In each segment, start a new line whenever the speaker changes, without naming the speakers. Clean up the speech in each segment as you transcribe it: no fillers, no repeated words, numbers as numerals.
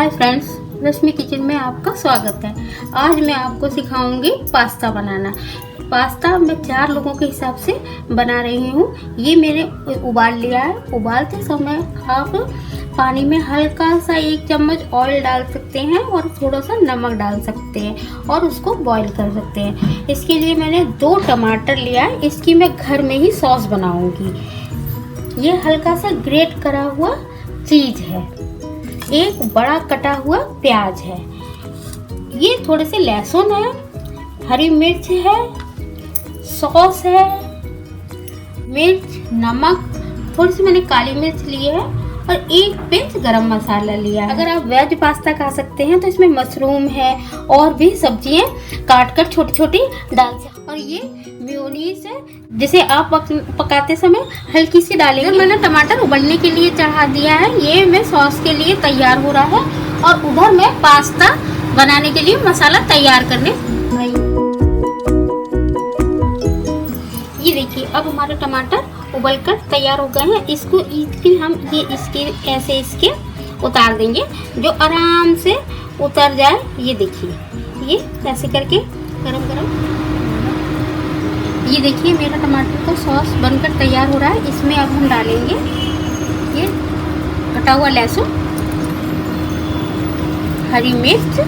Hi friends, रश्मि kitchen में आपका स्वागत है। आज मैं आपको सिखाऊंगी पास्ता बनाना। पास्ता मैं 4 लोगों के हिसाब से बना रही हूँ। ये मैंने उबाल लिया है। उबालते समय आप पानी में हल्का सा 1 चम्मच ऑयल डाल सकते हैं और थोड़ा सा नमक डाल सकते हैं और उसको बॉईल कर सकते हैं। इसके लिए मैंने 2 टमाटर लिया है। इसकी मैं घर में ही सॉस बनाऊंगी। ये हल्का सा ग्रेट करा हुआ चीज है। एक बड़ा कटा हुआ प्याज है। ये थोड़े से लहसुन है, हरी मिर्च है, सॉस है, मिर्च, नमक, थोड़ी सी मैंने काली मिर्च ली है और 1 पिंच गरम मसाला लिया है। अगर आप वेज पास्ता खा सकते हैं तो इसमें मशरूम है और भी सब्जियां काट कर छोटी छोटी डाल सकते हैं। और ये मयोनाइस है जिसे आप पकाते समय हल्की सी डालेंगे। मैंने टमाटर उबलने के लिए चढ़ा दिया है। ये मैं सॉस के लिए तैयार हो रहा है और उधर मैं पास्ता बनाने के लिए मसाला तैयार करने। ये देखिए, अब हमारा टमाटर उबलकर तैयार हो गए हैं। इसको हम ऐसे इसके उतार देंगे जो आराम से उतर जाए। ये देखिए, ये ऐसे करके गरम गरम। ये देखिए, मेरा टमाटर का सॉस बनकर तैयार हो रहा है। इसमें अब हम डालेंगे ये कटा हुआ लहसुन, हरी मिर्च,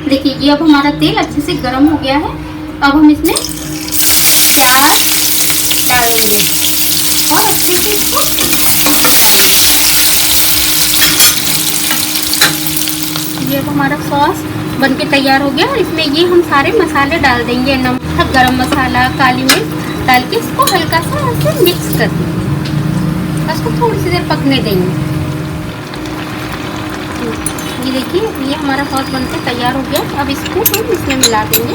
देखिए ये अब हमारा तेल अच्छे से गर्म हो गया है। अब हम इसमें प्याज डालेंगे और अच्छे से इसको ये अब हमारा सॉस बनके तैयार हो गया और इसमें ये हम सारे मसाले डाल देंगे। नमक, गरम मसाला, काली मिर्च डाल के इसको हल्का सा ऐसे मिक्स कर देंगे। इसको थोड़ी सी देर पकने देंगे। ये देखिए, ये हमारा सॉस बनकर तैयार हो गया। अब इसको हम इसमें मिला देंगे।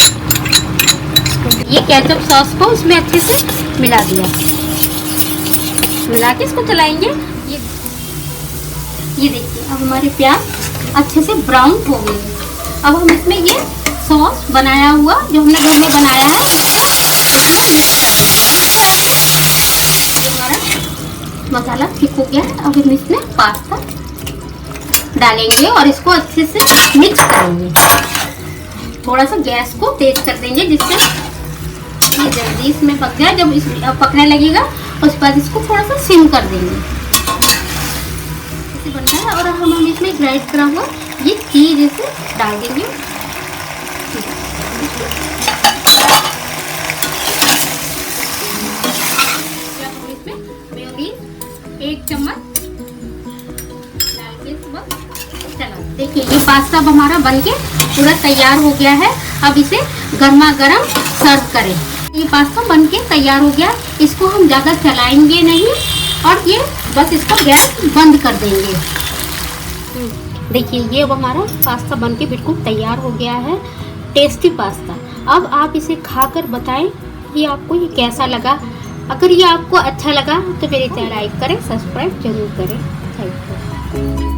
ये केचप सॉस को इसमें अच्छे से मिला दिया। मिला के इसको चलाएंगे। ये देखिए, अब हमारे प्याज अच्छे से ब्राउन हो गए। अब हम इसमें ये सॉस बनाया हुआ जो हमने घर में बनाया है हमारा मसाला ठीक हो गया है। अब हम इसमें पास्ता डालेंगे और इसको अच्छे से मिक्स करेंगे। थोड़ा सा गैस को तेज कर देंगे जिससे ये जल्दी इसमें पक जाए। जब पकने लगेगा उसके बाद इसको थोड़ा सा सिम कर देंगे। इसे बनना है और हम इसमें ग्राइंड करा हुआ ये चीज इसे डाल देंगे। इसमें मेयोनीज 1 चम्मच देखिए, ये पास्ता हमारा बनके पूरा तैयार हो गया है। अब इसे गर्मा गर्म सर्व करें। ये पास्ता बनके तैयार हो गया। इसको हम ज़्यादा चलाएंगे नहीं और ये बस इसको गैस बंद कर देंगे। देखिए, ये अब हमारा पास्ता बनके बिल्कुल तैयार हो गया है। Tasty pasta. अब आप इसे खाकर बताएं कि आपको ये कैसा लगा। अगर ये आपको अच्छा लगा तो मेरे चैनल लाइक करें, सब्सक्राइब जरूर करें। Thank you.